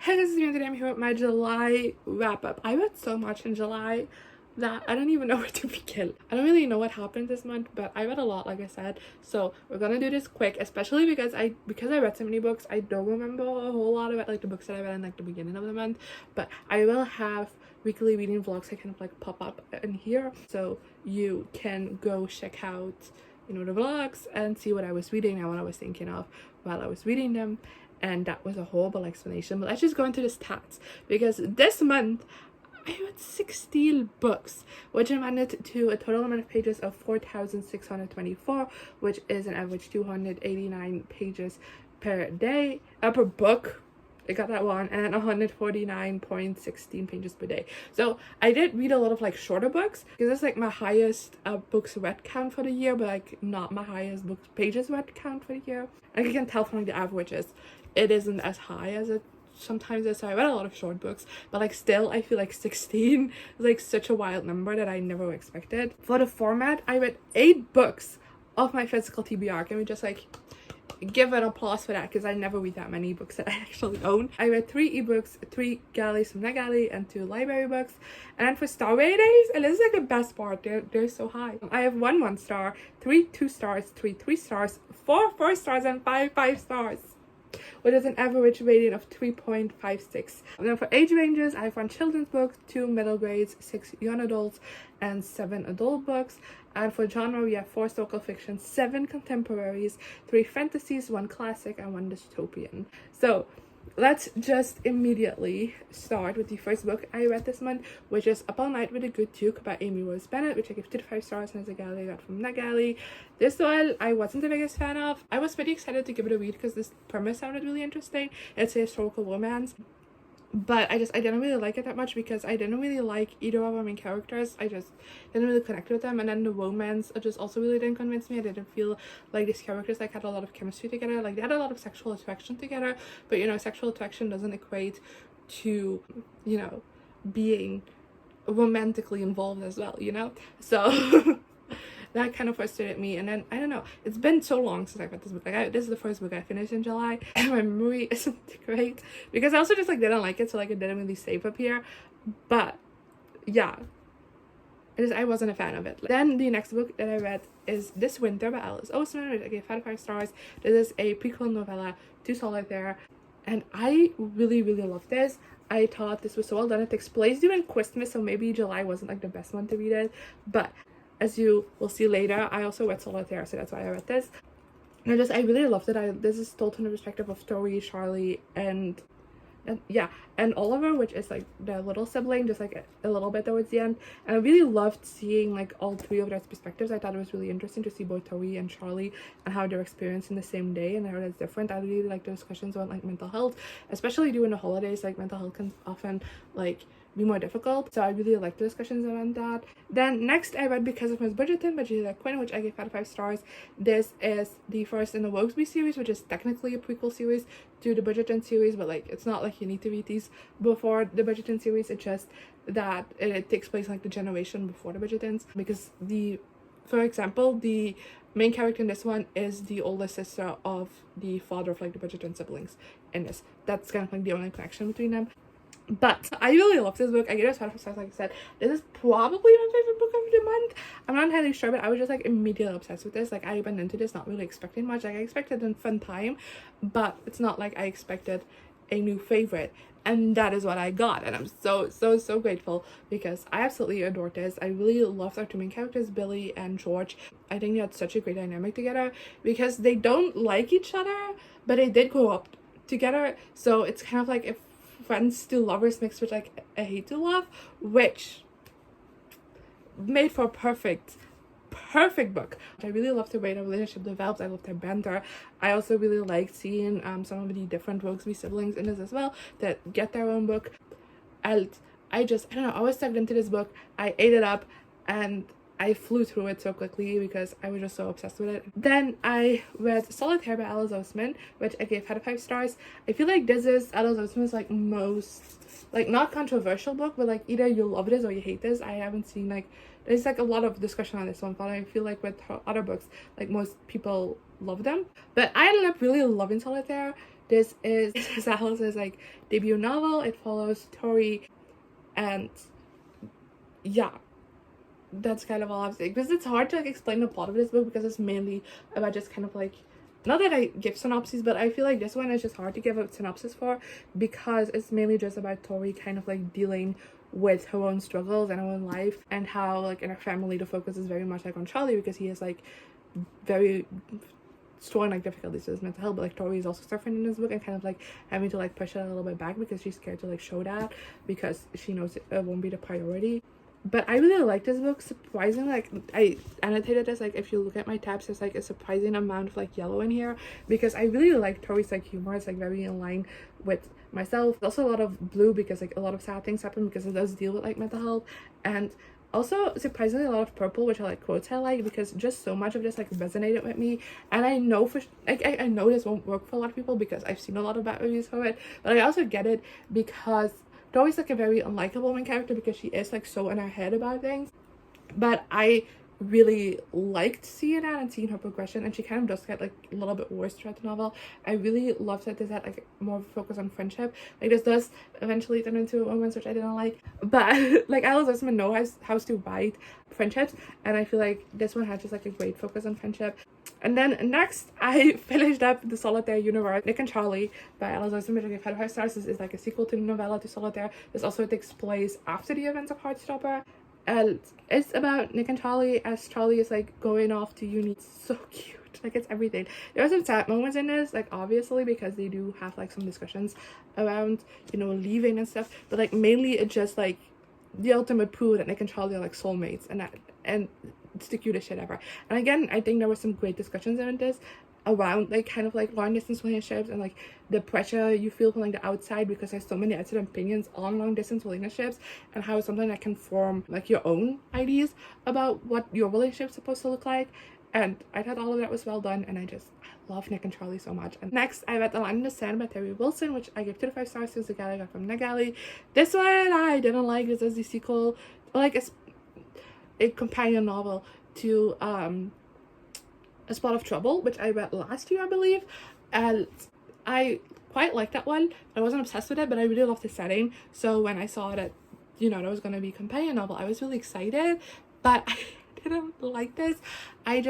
Hey guys, it's me today. I'm here with my July wrap up. I read so much in July that I don't even know where to begin. I don't really know what happened this month, but I read a lot, like I said. So we're gonna do this quick, especially because I read so many books. I don't remember a whole lot of it, like the books that I read in like the beginning of the month. But I will have weekly reading vlogs that kind of like pop up in here, so you can go check out, you know, the vlogs and see what I was reading and what I was thinking of while I was reading them. And that was a horrible explanation, but let's just go into the stats, because this month I read 16 books, which amounted to a total amount of pages of 4,624, which is an average 289 pages per day, per book. I got that one, and 149.16 pages per day. So I did read a lot of like shorter books, because it's like my highest books read count for the year, but like not my highest books pages read count for the year. And you can tell from like the averages, it isn't as high as it sometimes is. So I read a lot of short books, but like still I feel like 16 is like such a wild number that I never expected. For the format, I read 8 books of my physical TBR. Can we just like give an applause for that, because I never read that many books that I actually own. I read 3 ebooks, 3 galleys from NetGalley, and 2 library books. And then for star ratings, and this is like the best part, they're so high. I have 1 1 star, 3 2 stars, 3 3 stars, 4 4 stars, and 5 5 stars, which is an average rating of 3.56. And then for age ranges, I have 1 children's book, 2 middle grades, 6 young adults, and 7 adult books. And for genre, we have 4 historical fiction, 7 contemporaries, 3 fantasies, 1 classic, and 1 dystopian. So let's just immediately start with the first book I read this month, which is Up All Night with a Good Duke by Amy Rose Bennett, which I give 2 to 5 stars, and it's a gallery I got from NetGalley. This one I wasn't the biggest fan of. I was pretty excited to give it a read because this premise sounded really interesting. It's a historical romance, but I didn't really like it that much, because I didn't really like either of our main characters. I just didn't really connect with them, and then the romance just also really didn't convince me. I didn't feel like these characters like had a lot of chemistry together. Like they had a lot of sexual attraction together, but you know, sexual attraction doesn't equate to, you know, being romantically involved as well, you know. So that kind of frustrated me. And then I don't know, it's been so long since I read this book. Like this is the first book I finished in July, and my memory isn't great, because I also just like didn't like it, so like it didn't really save up here. But yeah, I wasn't a fan of it. Then the next book that I read is This Winter by Alice Oseman, which I gave 5 to 5 stars. This is a prequel novella to Solitaire, and I really loved this. I thought this was so well done. It takes place during Christmas, so maybe July wasn't like the best month to read it, but as you will see later, I also read Solitaire, so that's why I read this. And I really loved it. This is told from the perspective of Tori, Charlie, and Oliver, which is like the little sibling, just like a little bit towards the end. And I really loved seeing like all 3 of their perspectives. I thought it was really interesting to see both Tori and Charlie and how they're experiencing the same day and how that's different. I really like the discussions about like mental health, especially during the holidays. Like mental health can often like be more difficult, so I really like the discussions around that. Then next I read Because of Miss Bridgerton by Julia Quinn, which I gave 5 to 5 stars. This is the first in the Wogsby series, which is technically a prequel series to the Bridgerton series, but like it's not like you need to read these before the Bridgerton series. It's just that it takes place like the generation before the Bridgertons, because for example, the main character in this one is the older sister of the father of like the Bridgerton siblings in this. That's kind of like the only connection between them. But I really love this book. I gave it 5 stars, like I said. This is probably my favorite book of the month. I'm not entirely sure, but I was just like immediately obsessed with this. Like I went into this not really expecting much. Like I expected a fun time, but it's not like I expected a new favorite, and that is what I got. And I'm so grateful, because I absolutely adored this. I really loved our 2 main characters, Billy and George. I think they had such a great dynamic together, because they don't like each other, but they did grow up together. So it's kind of like if friends to lovers mixed with like a hate to love, which made for a perfect book. I really loved the way the relationship developed. I loved their banter. I also really liked seeing some of the different Wogsby siblings in this as well that get their own book. And I don't know, I was sucked into this book. I ate it up, and I flew through it so quickly because I was just so obsessed with it. Then I read Solitaire by Alice Oseman, which I gave 5 to 5 stars. I feel like this is Alice Oseman's like most, like, not controversial book, but like either you love this or you hate this. I haven't seen like, there's like a lot of discussion on this one, but I feel like with her other books, like most people love them. But I ended up really loving Solitaire. This is Alice's like debut novel. It follows Tori, and yeah, that's kind of all I'm saying, because it's hard to like explain the plot of this book because it's mainly about just kind of like, not that I give synopses, but I feel like this one is just hard to give a synopsis for because it's mainly just about Tori kind of like dealing with her own struggles and her own life, and how like in her family the focus is very much like on Charlie because he is like very strong like difficulties with his mental health, but like Tori is also suffering in this book and kind of like having to like push it a little bit back because she's scared to like show that because she knows it won't be the priority. But I really like this book. Surprisingly, like I annotated this, like if you look at my tabs, there's like a surprising amount of like yellow in here because I really like Tori's like humor. It's like very in line with myself. Also a lot of blue because like a lot of sad things happen because it does deal with like mental health, and also surprisingly a lot of purple, which are like quotes I like because just so much of this like resonated with me. And I know for like I know this won't work for a lot of people because I've seen a lot of bad reviews for it, but I also get it because Tori's like a very unlikable main character because she is like so in her head about things, but I really liked seeing that and seeing her progression, and she kind of does get like a little bit worse throughout the novel. I really loved that this had like more focus on friendship. Like this does eventually turn into a romance, which I didn't like, but like Alice Oseman knows how to write friendships, and I feel like this one had just like a great focus on friendship. And then next, I finished up the Solitaire universe, Nick and Charlie by Alice Oseman, which I gave 5 stars. This is like a sequel to the novella to Solitaire. This also takes place after the events of Heartstopper. And it's about Nick and Charlie as Charlie is like going off to uni. It's so cute. Like it's everything. There are some sad moments in this, like obviously because they do have like some discussions around, you know, leaving and stuff. But like mainly it's just like the ultimate Pooh that Nick and Charlie are like soulmates, and it's the cutest shit ever. And again, I think there were some great discussions around this, around like kind of like long distance relationships and like the pressure you feel from like the outside because there's so many outside opinions on long distance relationships, and how it's something that can form like your own ideas about what your relationship's supposed to look like. And I thought all of that was well done, and I love Nick and Charlie so much. And next, I read The Line in the Sand by Teri Wilson, which I gave 2 to 5 stars to the galley I got from NetGalley. This one I didn't like. This is the sequel, like a companion novel to A Spot of Trouble, which I read last year, I believe, and I quite liked that one. I wasn't obsessed with it, but I really loved the setting. So when I saw that, you know, there was going to be a companion novel, I was really excited, but I didn't like this. I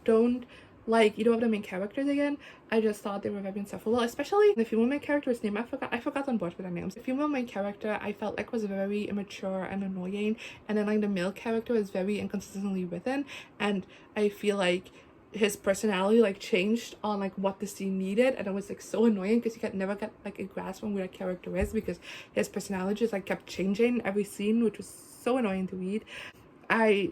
don't like either of the main characters again. I just thought they were very insufferable, especially the female main character's name. I forgot on board with their names. The female main character I felt like was very immature and annoying, and then like the male character was very inconsistently written, and I feel like his personality like changed on like what the scene needed, and it was like so annoying because you could never get like a grasp on where a character is because his personality just like kept changing every scene, which was so annoying to read. I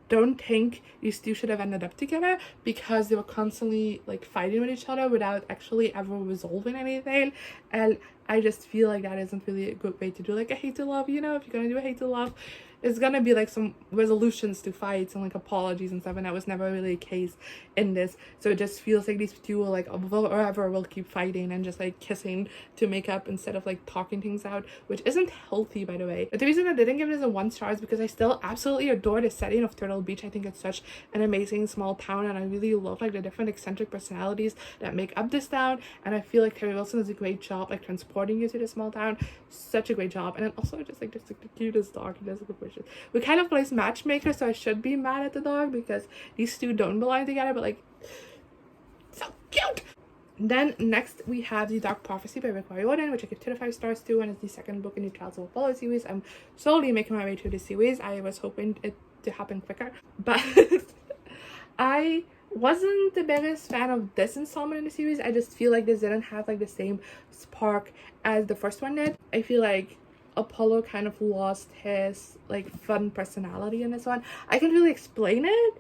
don't think these two should have ended up together because they were constantly like fighting with each other without actually ever resolving anything, and I just feel like that isn't really a good way to do like a hate to love. You know, if you're gonna do a hate to love, it's gonna be like some resolutions to fights and like apologies and stuff, and that was never really a case in this. So it just feels like these two will like forever will keep fighting and just like kissing to make up instead of like talking things out, which isn't healthy, by the way. But the reason I didn't give this a 1 star is because I still absolutely adore the setting of Turtle Beach. I think it's such an amazing small town, and I really love like the different eccentric personalities that make up this town, and I feel like Teri Wilson does a great job like transporting you to this small town. Such a great job. And then also just like the cutest dog. He does a good wishes. We kind of plays matchmaker, so I should be mad at the dog because these two don't belong together, but like so cute. Then next we have The Dark Prophecy by Rick Riordan, which I give 2 to 5 stars to, and it's the second book in the Trials of Apollo series. I'm slowly making my way through the series. I was hoping it to happen quicker, but I wasn't the biggest fan of this installment in the series. I just feel like this didn't have like the same spark as the first one did. I feel like Apollo kind of lost his like fun personality in this one. I can't really explain it,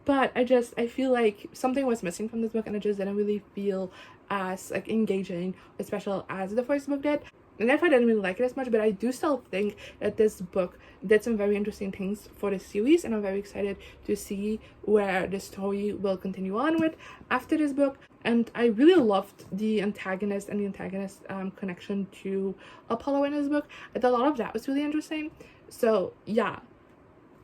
but I feel like something was missing from this book, and it just didn't really feel as like engaging or special as the first book did. And therefore I didn't really like it as much, but I do still think that this book did some very interesting things for the series, and I'm very excited to see where the story will continue on with after this book. And I really loved the antagonist and the antagonist connection to Apollo in this book. I thought a lot of that was really interesting. So yeah,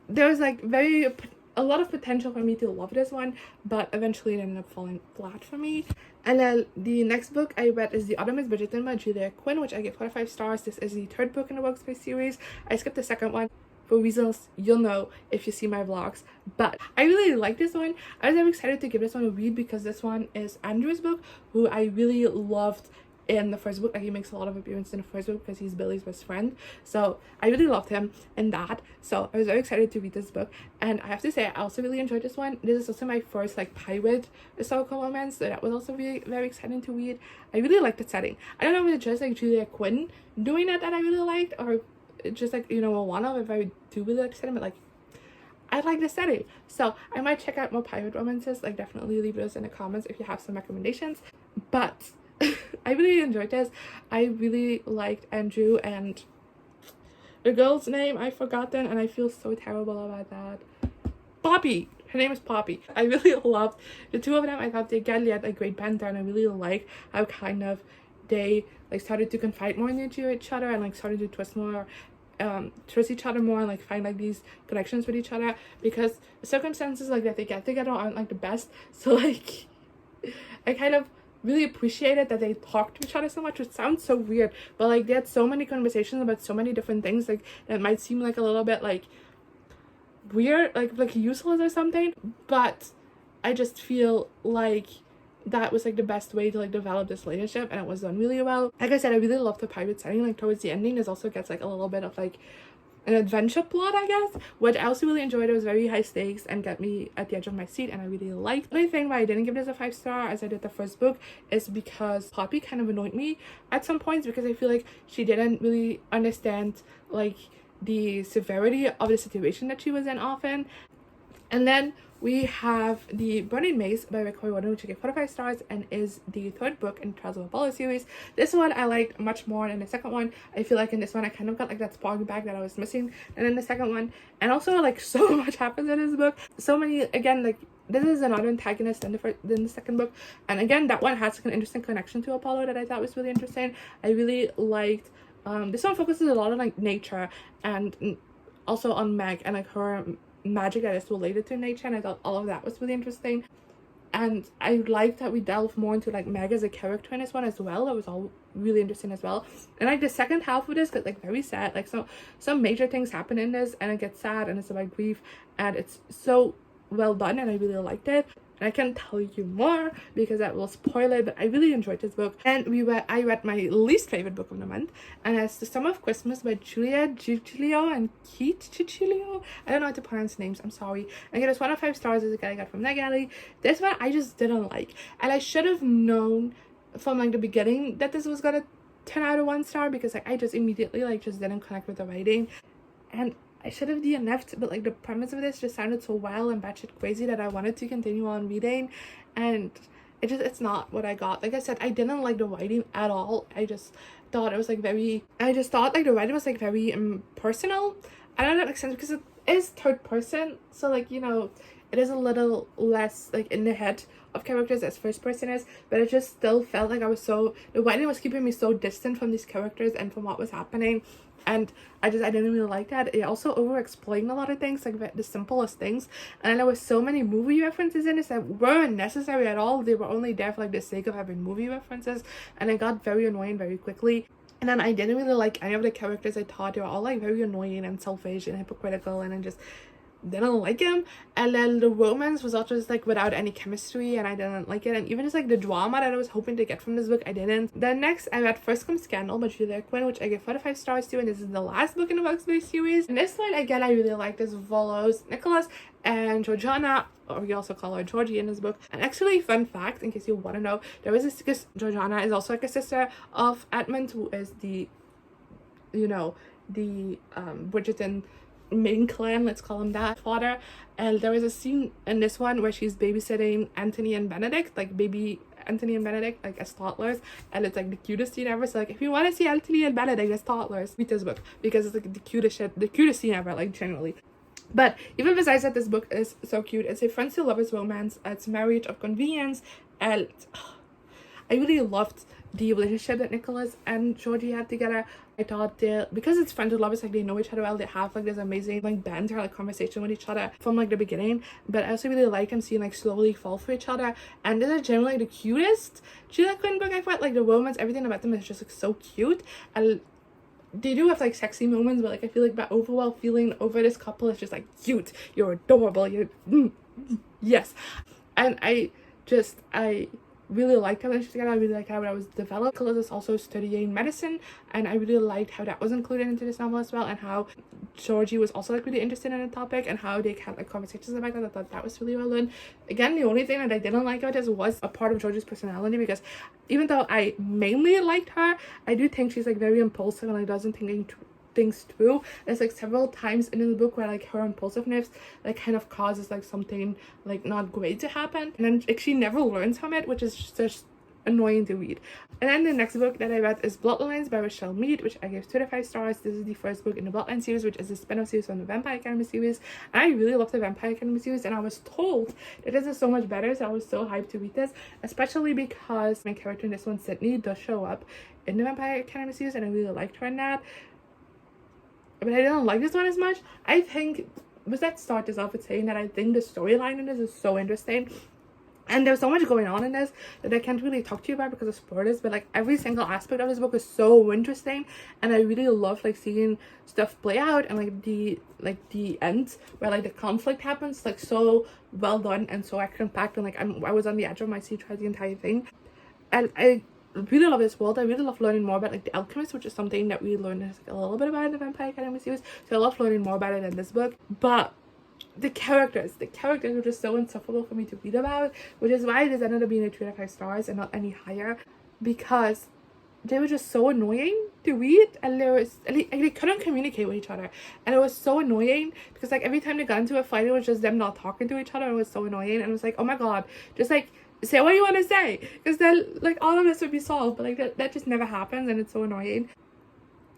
there was like a a lot of potential for me to love this one, but eventually it ended up falling flat for me. And then the next book I read is The Other Miss Bridgerton by Julia Quinn, which I gave 4 out of 5 stars. This is the 3rd book in the Workspace series. I skipped the 2nd one for reasons you'll know if you see my vlogs, but I really like this one. I was very excited to give this one a read because this one is Andrew's book, who I really loved in the first book. Like, he makes a lot of appearances in the first book because he's Billy's best friend, so I really loved him in that. So I was very excited to read this book, and I have to say I also really enjoyed this one. This is also my first like pirate historical romance, so that was also really very exciting to read. I really liked the setting. I don't know if it's just like Julia Quinn doing it that I really liked, or just like, you know, one of if I do really like the setting, but like I like the setting, so I might check out more pirate romances. Like, definitely leave those in the comments if you have some recommendations. But I really enjoyed this. I really liked Andrew, and the girl's name I've forgotten, and I feel so terrible about that. Poppy. Her name is Poppy. I really loved the two of them. I thought they had a great banter, and I really liked how kind of they like started to confide more into each other, and like started to trust each other more, and like find like these connections with each other, because the circumstances like that they get together aren't like the best. So like I kind of really appreciated that they talked to each other so much, which sounds so weird, but like they had so many conversations about so many different things, like that might seem like a little bit like weird, like useless or something, but I just feel like that was like the best way to like develop this relationship, and it was done really well. Like I said, I really love the pirate setting. Like towards the ending, this also gets like a little bit of like an adventure plot, I guess, which I also really enjoyed. It was very high stakes and get me at the edge of my seat, and I really liked. The only thing why I didn't give this a 5-star as I did the first book is because Poppy kind of annoyed me at some points, because I feel like she didn't really understand like the severity of the situation that she was in often. And then we have The Burning Maze by Rick Riordan, which I gave 4 out of 5 stars, and is the 3rd book in Trials of Apollo series. This one I liked much more than the second one. I feel like in this one I kind of got like that spark back that I was missing, and in the second one, and also like so much happens in this book. So many, again, like this is another antagonist than the second book, and again that one has like an interesting connection to Apollo that I thought was really interesting. I really liked this one focuses a lot on like nature, and also on Meg and like her magic that is related to nature, and I thought all of that was really interesting. And I liked that we delved more into like Meg as a character in this one as well. It was all really interesting as well. And like the second half of this got like very sad, like some major things happen in this, and it gets sad, and it's about grief, and it's so well done, and I really liked it. And I can't tell you more because that will spoil it, but I really enjoyed this book. And I read my least favorite book of the month, and it's The Summer of Christmas by Juliet Giglio and Keith Giglio. I don't know how to pronounce names, I'm sorry. I get this 1 out of 5 stars as a guy I got from Neg Alley. This one I just didn't like, and I should have known from like the beginning that this was gonna 10 out of 1 star, because like I just immediately like just didn't connect with the writing, and I should have DNF'd, but like the premise of this just sounded so wild and batshit crazy that I wanted to continue on reading, and it's not what I got. Like I said, I didn't like the writing at all. I just thought it was like the writing was like very impersonal. I don't know if that makes sense, because it is 3rd person, so like, you know, it is a little less like in the head of characters as 1st person is, but it just still felt like the writing was keeping me so distant from these characters and from what was happening, and I didn't really like that. It also over-explained a lot of things, like the simplest things, and there were so many movie references in this that weren't necessary at all. They were only there for like the sake of having movie references, and it got very annoying very quickly. And then I didn't really like any of the characters. I thought they were all like very annoying and selfish and hypocritical, and I just didn't like him. And then the romance was also just like without any chemistry, and I didn't like it. And even just like the drama that I was hoping to get from this book, I didn't. Then next I read First Comes Scandal by Julia Quinn, which I give 4 out of 5 stars to, and this is the last book in the Workspace series. And this one again I really like. This follows Nicholas and Georgiana, or we also call her Georgie in this book. And actually, fun fact, in case you want to know, there is this, Georgiana is also like a sister of Edmund, who is the, you know, the Bridgerton main clan, let's call him that, father. And there is a scene in this one where she's babysitting Anthony and Benedict, like baby Anthony and Benedict, like as toddlers, and it's like the cutest scene ever. So like if you want to see Anthony and Benedict as toddlers, read this book, because it's like the cutest scene ever, like generally. But even besides that, this book is so cute. It's a friends to lovers romance. It's marriage of convenience, and I really loved the relationship that Nicholas and Georgie had together. I thought they, because it's friends with love, it's like they know each other well, they have like this amazing like banter, like conversation with each other from like the beginning. But I also really like them seeing like slowly fall for each other, and this is generally the cutest Julia Quinn book I've read. Like the romance, everything about them is just like so cute, and they do have like sexy moments, but like I feel like my overall feeling over this couple is just like cute, you're adorable, yes. And I really liked how they together. I really liked how it was developed. Nicholas is also studying medicine, and I really liked how that was included into this novel as well, and how Georgie was also like really interested in the topic, and how they had like conversations about that. I thought that was really well done. Again, the only thing that I didn't like about this was a part of Georgie's personality, because even though I mainly liked her, I do think she's like very impulsive and like doesn't think things through. There's like several times in the book where like her impulsiveness like kind of causes like something like not great to happen, and then like she never learns from it, which is just annoying to read. And then the next book that I read is Bloodlines by Richelle Mead, which I gave 2 out of 5 stars. This is the first book in the Bloodlines series, which is a spin-off series from the Vampire Academy series, and I really love the Vampire Academy series, and I was told that this is so much better, so I was so hyped to read this, especially because my character in this one, Sydney, does show up in the Vampire Academy series, and I really liked her in that. But I didn't like this one as much. I think, was that start this off with saying that I think the storyline in this is so interesting, and there's so much going on in this that I can't really talk to you about because of spoilers, but like every single aspect of this book is so interesting, and I really love like seeing stuff play out, and like the end where like the conflict happens, like so well done and so action-packed, and like I was on the edge of my seat throughout the entire thing. And I really love this world. I really love learning more about like the alchemist, which is something that we learned like, a little bit about in the Vampire Academy series, so I love learning more about it in this book. But the characters were just so insufferable for me to read about, which is why this ended up being a 2 out of 5 stars and not any higher, because they were just so annoying to read, and they couldn't communicate with each other, and it was so annoying because like every time they got into a fight, it was just them not talking to each other, and it was so annoying, and it was like, oh my god, just like say what you want to say, because then like all of this would be solved, but like that just never happens, and it's so annoying.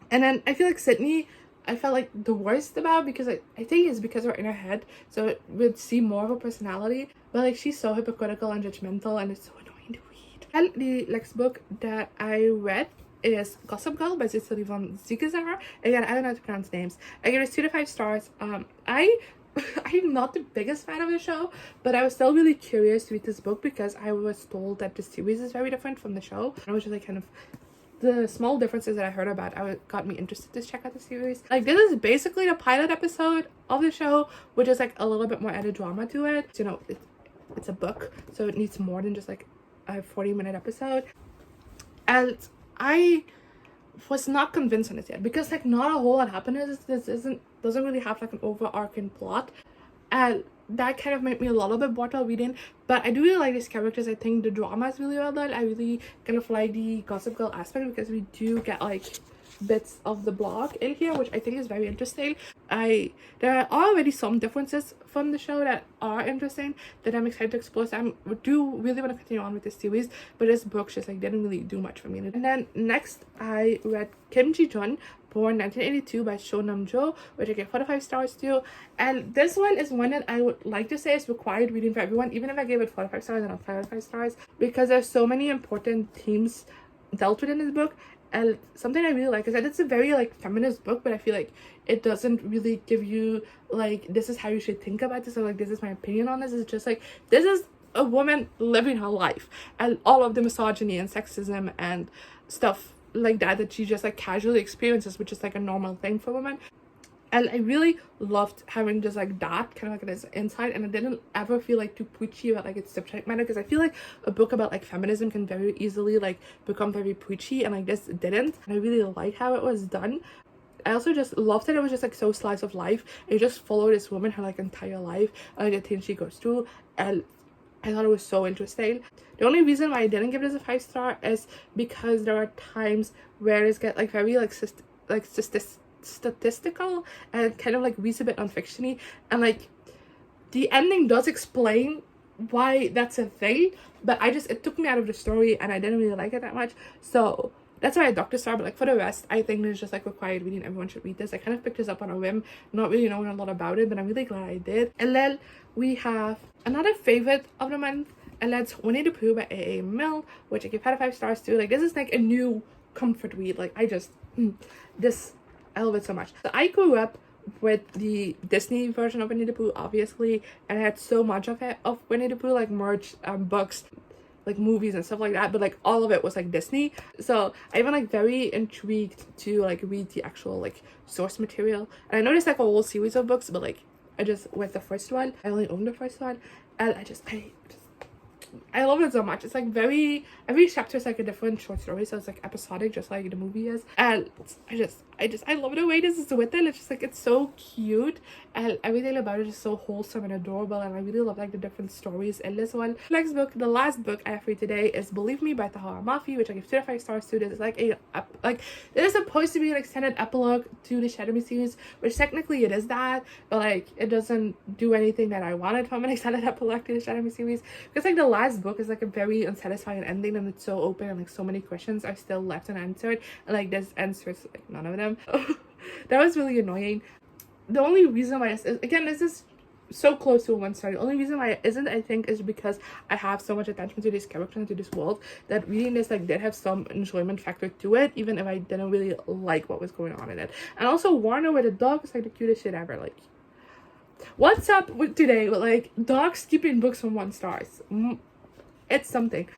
And then I feel like Sydney, I felt like the worst about, because I think it's because we're in her head, so we'd see more of her personality, but like she's so hypocritical and judgmental, and it's so annoying to read. And the next book that I read is Gossip Girl by Cecily Von Ziegezar. Again, I don't know how to pronounce names. I gave it 2 out of 5 stars. I'm not the biggest fan of the show, but I was still really curious to read this book because I was told that the series is very different from the show. I was just like kind of, the small differences that I heard about got me interested to check out the series. Like this is basically the pilot episode of the show, which is like a little bit more added drama to it. You know, it's a book, so it needs more than just like a 40-minute episode. And I was not convinced on this yet because like not a whole lot happens. This doesn't really have like an overarching plot, and that kind of made me a little bit bored while reading. But I do really like these characters. I think the drama is really well done. I really kind of like the Gossip Girl aspect because we do get like bits of the blog in here, which I think is very interesting. There are already some differences from the show that are interesting that I'm excited to explore, so I do really want to continue on with this series, but this book just like didn't really do much for me. And then next I read Kim Ji-Jun, born 1982 by Cho Nam-Joo, which I gave 4 out of 5 stars to, and this one is one that I would like to say is required reading for everyone, even if I gave it 4 out of 5 stars and not 5 out of 5 stars, because there's so many important themes dealt with in this book. And something I really like is that it's a very like feminist book, but I feel like it doesn't really give you like this is how you should think about this, or like this is my opinion on this. It's just like this is a woman living her life, and all of the misogyny and sexism and stuff like that she just like casually experiences, which is like a normal thing for women. And I really loved having just like that kind of like this insight, and I didn't ever feel like too preachy about like its subject matter, because I feel like a book about like feminism can very easily like become very preachy, and like this didn't. And I really liked how it was done. I also just loved that it was just like so slice of life. It just followed this woman her like entire life and the things she goes through, and I thought it was so interesting. The only reason why I didn't give this a 5-star is because there are times where it's get like very like statistical and kind of like reads a bit non-fictiony, and like the ending does explain why that's a thing, but it took me out of the story and I didn't really like it that much, so that's why I docked a star. But like for the rest, I think it's just like required reading. Everyone should read this. I kind of picked this up on a whim, not really knowing a lot about it, but I'm really glad I did. And then we have another favorite of the month And that's Winnie the Pooh by A.A. Milne, which I give out of 5 stars too. Like, this is like a new comfort read. Like, I just I love it so much. So I grew up with the Disney version of Winnie the Pooh, obviously, and I had so much of Winnie the Pooh, like merch, books, like movies and stuff like that, but like all of it was like Disney. So I've been like very intrigued to like read the actual like source material, and I know there's like a whole series of books, but like I just went the first one. I only own the first one, and I love it so much. It's like every chapter is like a different short story, so it's like episodic, just like the movie is. And I love the way this is written. It's just like, it's so cute, and everything about it is so wholesome and adorable, and I really love like the different stories in this one. Next book, the last book I have for you today, is Believe Me by Tahereh Mafi, which I give 2 out of 5 stars to. This is like it is supposed to be an extended epilogue to the Shadow Me series, which technically it is that, but like it doesn't do anything that I wanted from an extended epilogue to the Shadow Me series, because like the last book is like a very unsatisfying ending, and it's so open, and like so many questions are still left unanswered, and like this answers like none of them. That was really annoying. The only reason why this is so close to a 1 star. The only reason why it isn't, I think, is because I have so much attention to this character and to this world, that reading this like did have some enjoyment factor to it, even if I didn't really like what was going on in it. And also Warner with the dog is like the cutest shit ever. Like, what's up with today with like dogs skipping books from 1 stars? It's something.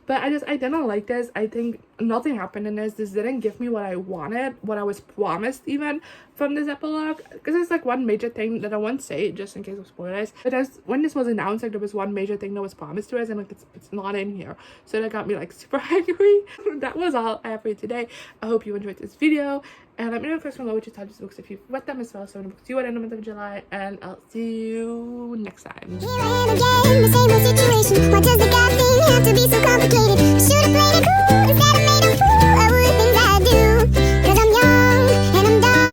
But I didn't like this. I think nothing happened in this. This didn't give me what I wanted, what I was promised even from this epilogue. Because it's like one major thing that I won't say just in case of spoilers. But when this was announced, like there was one major thing that was promised to us, and like it's not in here. So that got me like super angry. That was all I have for you today. I hope you enjoyed this video. And let me know in the question below what you thought of these books, if you've read them as well. So the books you read in the month of July. And I'll see you next time. Here I am again, the same old situation. Why does the God thing have to be so complicated? Should've played it